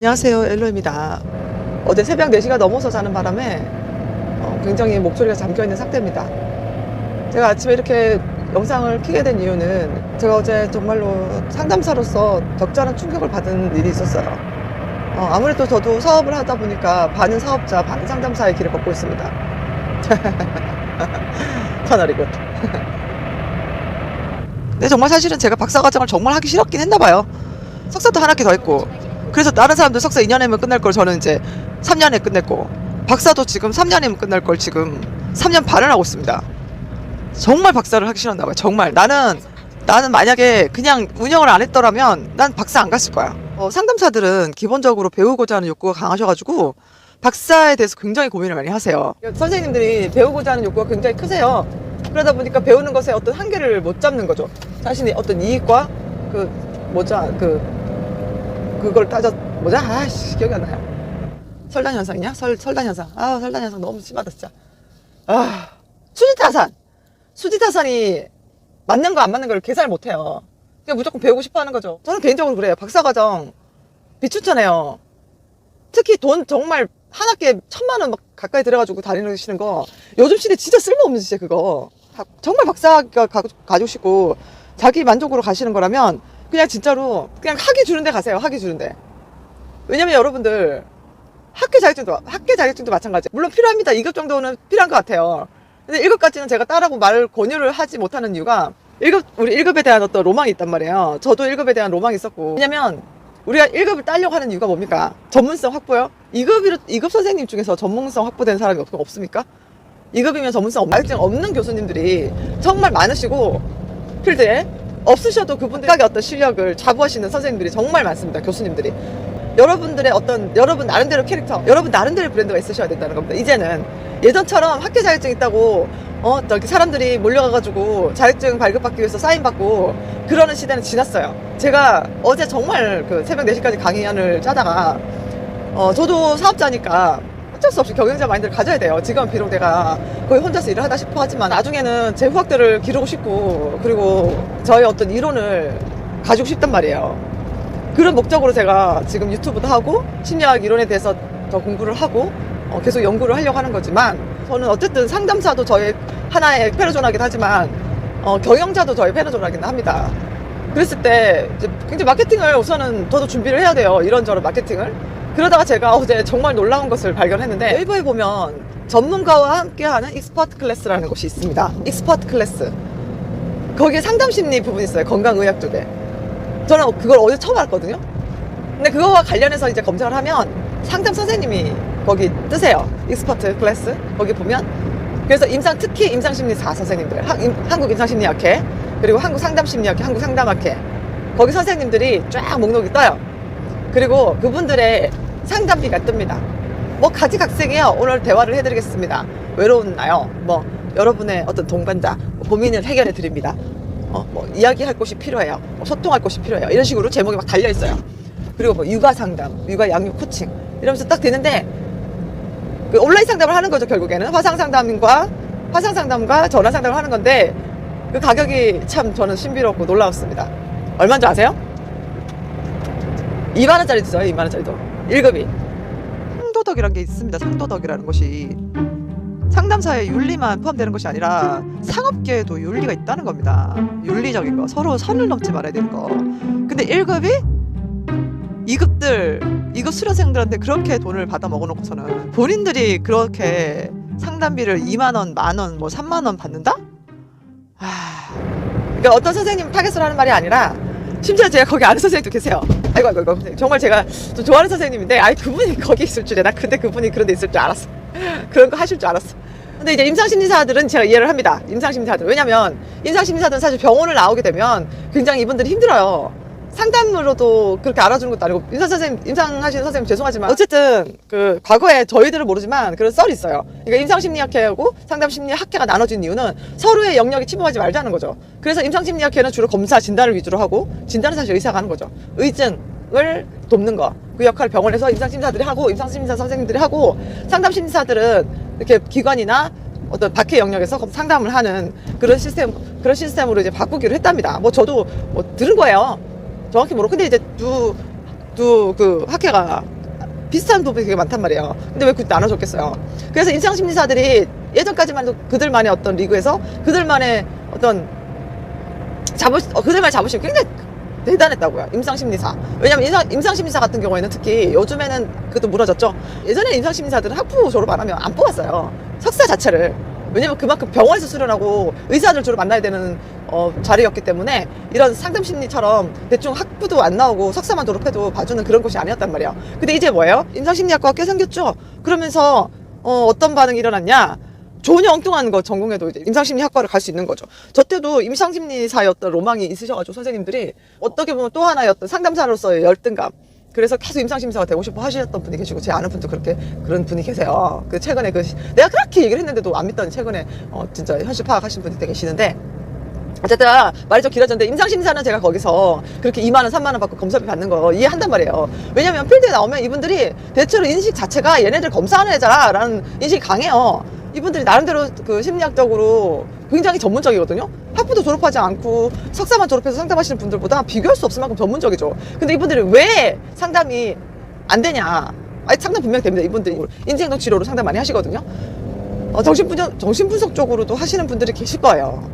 안녕하세요, 엘로입니다. 어제 새벽 4시가 넘어서 자는 바람에 굉장히 목소리가 잠겨있는 상태입니다. 제가 아침에 이렇게 영상을 켜게 된 이유는 제가 어제 정말로 상담사로서 적잖은 충격을 받은 일이 있었어요. 아무래도 저도 사업을 하다 보니까 반은 사업자, 반은 상담사의 길을 걷고 있습니다. 터널이 굿. 근데 정말 사실은 제가 박사과정을 정말 하기 싫었긴 했나봐요. 석사도 한 학기 더 했고, 그래서 다른 사람들 석사 2년이면 끝날 걸 저는 이제 3년에 끝냈고, 박사도 지금 3년이면 끝날 걸 지금 3년 반을 하고 있습니다. 정말 박사를 하기 싫었나봐요. 정말 나는 만약에 그냥 운영을 안 했더라면 난 박사 안 갔을 거야. 상담사들은 기본적으로 배우고자 하는 욕구가 강하셔가지고 박사에 대해서 굉장히 고민을 많이 하세요. 선생님들이 배우고자 하는 욕구가 굉장히 크세요. 그러다 보니까 배우는 것에 어떤 한계를 못 잡는 거죠. 자신이 어떤 이익과 그걸 기억이 안 나요. 설단 현상이냐? 설단 현상. 설단 현상 너무 심하다, 진짜. 수지타산이 맞는 거 안 맞는 걸 계산을 못 해요. 그냥 무조건 배우고 싶어 하는 거죠. 저는 개인적으로 그래요. 박사과정 비추천해요. 특히 돈 정말 한 학기에 1,000만 원 막 가까이 들어가지고 다니시는 거 요즘 시대 진짜 쓸모없는 짓이에요, 그거. 정말 박사가 가지고 싶고 자기 만족으로 가시는 거라면 그냥 진짜로 그냥 학위 주는 데 가세요. 학위 주는 데. 왜냐면 여러분들 학회 자격증도 마찬가지. 물론 필요합니다. 2급 정도는 필요한 것 같아요. 근데 1급까지는 제가 따라고 권유를 하지 못하는 이유가 우리 1급에 대한 어떤 로망이 있단 말이에요. 저도 1급에 대한 로망이 있었고. 왜냐면 우리가 1급을 따려고 하는 이유가 뭡니까? 전문성 확보요? 2급 선생님 중에서 전문성 확보된 사람이 없습니까? 2급이면 전문성 자격증 없는 교수님들이 정말 많으시고 필드에 없으셔도 그분들의 어떤 실력을 자부하시는 선생님들이 정말 많습니다. 교수님들이. 여러분들의 여러분 나름대로 캐릭터, 여러분 나름대로 브랜드가 있으셔야 된다는 겁니다. 이제는 예전처럼 학교 자격증 있다고 사람들이 몰려가가지고 자격증 발급받기 위해서 사인받고 그러는 시대는 지났어요. 제가 어제 정말 새벽 4시까지 강의안을 짜다가 저도 사업자니까 어쩔 수 없이 경영자 마인드를 가져야 돼요. 지금은 비록 내가 거의 혼자서 일을 하다 싶어 하지만 나중에는 제 후학들을 기르고 싶고 그리고 저의 어떤 이론을 가지고 싶단 말이에요. 그런 목적으로 제가 지금 유튜브도 하고 심리학 이론에 대해서 더 공부를 하고 계속 연구를 하려고 하는 거지만 저는 어쨌든 상담사도 저의 하나의 페르소나긴 하지만 경영자도 저의 페르소나긴 합니다. 그랬을 때 이제 굉장히 마케팅을 우선은 저도 준비를 해야 돼요. 이런저런 마케팅을. 그러다가 제가 어제 정말 놀라운 것을 발견했는데 네이버에 보면 전문가와 함께하는 익스퍼트 클래스라는 곳이 있습니다. 익스퍼트 클래스. 거기에 상담심리 부분이 있어요. 건강의학 쪽에. 저는 그걸 어제 처음 알았거든요. 근데 그거와 관련해서 이제 검색을 하면 상담 선생님이 거기 뜨세요. 익스퍼트 클래스 거기 보면. 그래서 특히 임상심리사 선생님들, 한국 임상심리학회 그리고 한국 상담심리학회, 한국 상담학회 거기 선생님들이 쫙 목록이 떠요. 그리고 그분들의 상담비가 뜹니다. 가지각색이에요. 오늘 대화를 해드리겠습니다. 외로웠나요? 여러분의 어떤 동반자 고민을 해결해 드립니다. 이야기할 곳이 필요해요. 소통할 곳이 필요해요. 이런 식으로 제목이 막 달려있어요. 그리고 육아 상담, 육아 양육 코칭 이러면서 딱 되는데 온라인 상담을 하는 거죠. 결국에는 화상 상담과 전화 상담을 하는 건데 그 가격이 참 저는 신비롭고 놀라웠습니다. 얼마인 줄 아세요? 2만원짜리 드어요. 2만원짜리도 1급이. 상도덕이라는 게 있습니다. 상도덕이라는 것이 상담사의 윤리만 포함되는 것이 아니라 상업계에도 윤리가 있다는 겁니다. 윤리적인 거, 서로 선을 넘지 말아야 되는 거. 근데 1급이 2급 수료생들한테 그렇게 돈을 받아 먹어놓고서는 본인들이 그렇게 상담비를 2만원, 만원, 3만원 받는다? 그러니까 어떤 선생님 타겟으로 하는 말이 아니라 심지어 제가 거기 아는 선생님도 계세요. 아이고 정말 제가 좀 좋아하는 선생님인데 그분이 거기 있을 줄이야. 나 근데 그분이 그런 데 있을 줄 알았어. 그런 거 하실 줄 알았어. 근데 이제 임상심리사들은 제가 이해를 합니다. 임상심리사들. 왜냐면 임상심리사들은 사실 병원을 나오게 되면 굉장히 이분들이 힘들어요. 상담으로도 그렇게 알아주는 것도 아니고 임상하시는 선생님 죄송하지만 어쨌든 과거에 저희들은 모르지만 그런 썰이 있어요. 그러니까 임상심리학회하고 상담심리학회가 나눠진 이유는 서로의 영역에 침범하지 말자는 거죠. 그래서 임상심리학회는 주로 검사 진단을 위주로 하고 진단은 사실 의사가 하는 거죠. 의증을 돕는 거. 그 역할을 병원에서 임상심리사들이 하고 임상심리사 선생님들이 하고 상담심리사들은 이렇게 기관이나 어떤 박해 영역에서 상담을 하는 그런 시스템으로 이제 바꾸기로 했답니다. 저도 들은 거예요. 정확히 모르고. 근데 이제 두 그 학회가 비슷한 부분이 되게 많단 말이에요. 근데 왜 굳이 나눠줬겠어요? 그래서 임상심리사들이 예전까지만 해도 그들만의 어떤 리그에서 그들만의 어떤 그들만의 자부심이 굉장히 대단했다고요. 임상심리사. 왜냐면 임상심리사 같은 경우에는 특히 요즘에는 그것도 무너졌죠. 예전에 임상심리사들은 학부 졸업 안 하면 안 뽑았어요. 석사 자체를. 왜냐면 그만큼 병원에서 수련하고 의사들 주로 만나야 되는 자리였기 때문에 이런 상담심리처럼 대충 학부도 안 나오고 석사만 졸업해도 봐주는 그런 곳이 아니었단 말이에요. 근데 이제 뭐예요? 임상심리학과가 꽤 생겼죠. 그러면서 어떤 반응이 일어났냐? 전혀 엉뚱한 거 전공해도 이제 임상심리학과를 갈 수 있는 거죠. 저 때도 임상심리사였던 로망이 있으셔가지고 선생님들이 어떻게 보면 또 하나의 어떤 상담사로서의 열등감, 그래서 계속 임상심리사가 되고 싶어 하셨던 분이 계시고, 제 아는 분도 그런 분이 계세요. 그 최근에 내가 그렇게 얘기를 했는데도 안 믿더니 최근에 진짜 현실 파악하신 분이 계시는데, 어쨌든 말이 좀 길어졌는데, 임상심리사는 제가 거기서 그렇게 2만원 3만원 받고 검사비 받는 거 이해한단 말이에요. 왜냐면 필드에 나오면 이분들이 대체로 인식 자체가 얘네들 검사하는 애잖아 라는 인식이 강해요. 이분들이 나름대로 그 심리학적으로 굉장히 전문적이거든요. 학부도 졸업하지 않고 석사만 졸업해서 상담하시는 분들보다 비교할 수 없을 만큼 전문적이죠. 근데 이분들이 왜 상담이 안 되냐? 아니, 상담 분명히 됩니다. 이분들이 인지행동 치료로 상담 많이 하시거든요. 정신분석 쪽으로도 하시는 분들이 계실 거예요.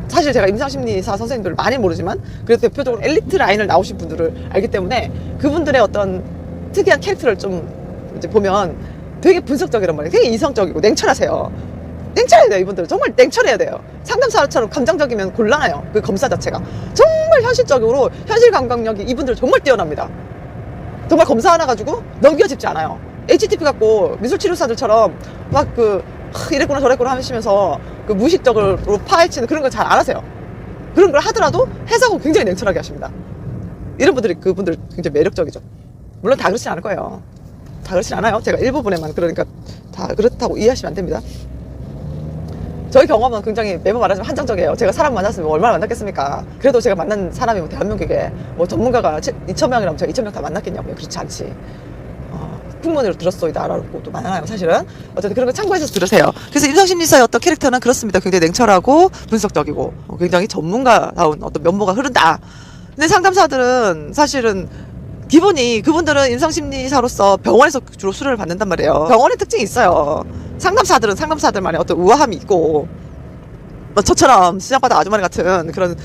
사실 제가 임상심리사 선생님들을 많이 모르지만 그래도 대표적으로 엘리트 라인을 나오신 분들을 알기 때문에 그분들의 어떤 특이한 캐릭터를 좀 이제 보면 되게 분석적이란 말이에요. 되게 이성적이고 냉철하세요. 냉철해야 돼요. 이분들은 정말 냉철해야 돼요. 상담사처럼 감정적이면 곤란해요. 그 검사 자체가 정말 현실적으로 현실 감각력이 이분들 정말 뛰어납니다. 정말 검사 하나 가지고 넘겨짚지 않아요. HTP 갖고 미술치료사들처럼 막 이랬구나 저랬구나 하시면서 그 무의식적으로 파헤치는 그런 걸 잘 안 하세요. 그런 걸 하더라도 해석은 굉장히 냉철하게 하십니다. 이런 분들이, 그분들 굉장히 매력적이죠. 물론 다 그렇진 않을 거예요. 다 그렇진 않아요. 제가 일부분에만 그러니까 다 그렇다고 이해하시면 안 됩니다. 저희 경험은 굉장히 매번 말하지만 한정적이에요. 제가 사람 만났으면 얼마나 만났겠습니까? 그래도 제가 만난 사람이 뭐 대한민국에 뭐 전문가가 2,000명이라면 제가 2,000명 다 만났겠냐고요. 그렇지 않지. 풍문으로 들었소이다 라고 또 많아요, 사실은. 어쨌든 그런 거 참고해서 들으세요. 그래서 임상심리사의 어떤 캐릭터는 그렇습니다. 굉장히 냉철하고 분석적이고 굉장히 전문가다운 어떤 면모가 흐른다. 근데 상담사들은 사실은 기본이, 그분들은 임상심리사로서 병원에서 주로 수련을 받는단 말이에요. 병원의 특징이 있어요. 상담사들은 상담사들만의 어떤 우아함이 있고, 뭐 저처럼 시장바닥 아주머니 같은 그런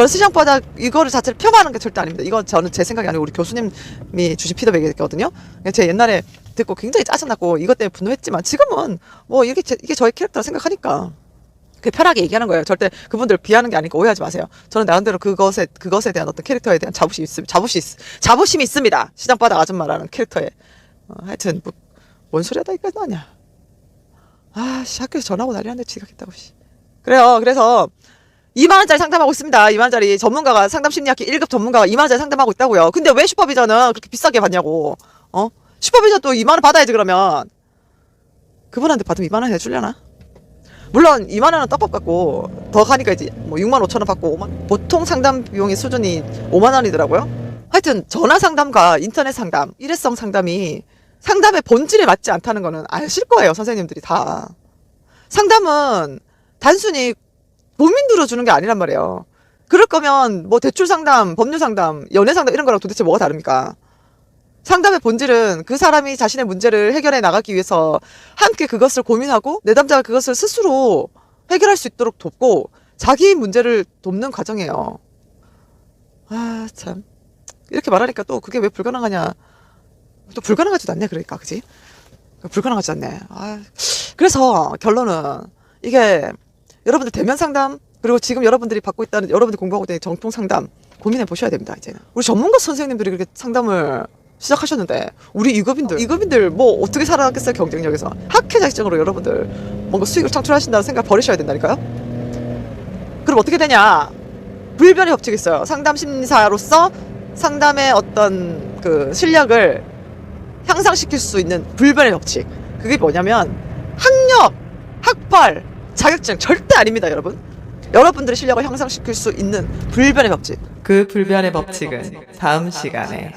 시장바닥 이거를 자체를 폄하하는 게 절대 아닙니다. 이건 저는 제 생각이 아니고 우리 교수님이 주신 피드백이었거든요. 제가 옛날에 듣고 굉장히 짜증났고 이것 때문에 분노했지만 지금은 뭐 이게 저의 캐릭터라 생각하니까 편하게 얘기하는 거예요. 절대 그분들 비하는 게 아니니까 오해하지 마세요. 저는 나름대로 그것에 대한 어떤 캐릭터에 대한 자부심이 있습니다. 시장바닥 아줌마라는 캐릭터에. 하여튼 뭔 소리 하다 이까지 나냐. 학교에서 전화하고 난리 났는데 지각했다고. 그래요. 그래서 2만원짜리 상담하고 있습니다. 2만원짜리 전문가가, 상담심리학회 1급 전문가가 2만원짜리 상담하고 있다고요. 근데 왜 슈퍼비전은 그렇게 비싸게 받냐고. 슈퍼비전 또 2만원 받아야지. 그러면 그분한테 받으면 2만원 해주려나? 물론 2만원은 떡밥 같고 더 가니까 이제 뭐 65,000원 받고 5만, 보통 상담 비용의 수준이 5만원이더라고요. 하여튼 전화 상담과 인터넷 상담, 일회성 상담이 상담의 본질에 맞지 않다는 거는 아실 거예요. 선생님들이 다. 상담은 단순히 고민 들어주는 게 아니란 말이에요. 그럴 거면 뭐 대출 상담, 법률 상담, 연애 상담 이런 거랑 도대체 뭐가 다릅니까? 상담의 본질은 그 사람이 자신의 문제를 해결해 나가기 위해서 함께 그것을 고민하고 내담자가 그것을 스스로 해결할 수 있도록 돕고 자기 문제를 돕는 과정이에요. 참. 이렇게 말하니까 또 그게 왜 불가능하냐. 또 불가능하지도 않네. 그러니까, 그지? 불가능하지 않네. 그래서 결론은 이게 여러분들 대면 상담, 그리고 지금 여러분들이 받고 있다는, 여러분들이 공부하고 있는 정통 상담 고민해 보셔야 됩니다. 이제는 우리 전문가 선생님들이 그렇게 상담을 시작하셨는데 우리 이급인들 뭐 어떻게 살아가겠어요? 경쟁력에서. 학회 자격증으로 여러분들 뭔가 수익을 창출하신다는 생각 버리셔야 된다니까요. 그럼 어떻게 되냐? 불변의 법칙이 있어요. 상담 심리사로서 상담의 어떤 그 실력을 향상시킬 수 있는 불변의 법칙. 그게 뭐냐면 학력, 학벌, 자격증 절대 아닙니다, 여러분. 여러분들의 실력을 향상시킬 수 있는 불변의 법칙. 그 불변의 법칙은 다음 시간에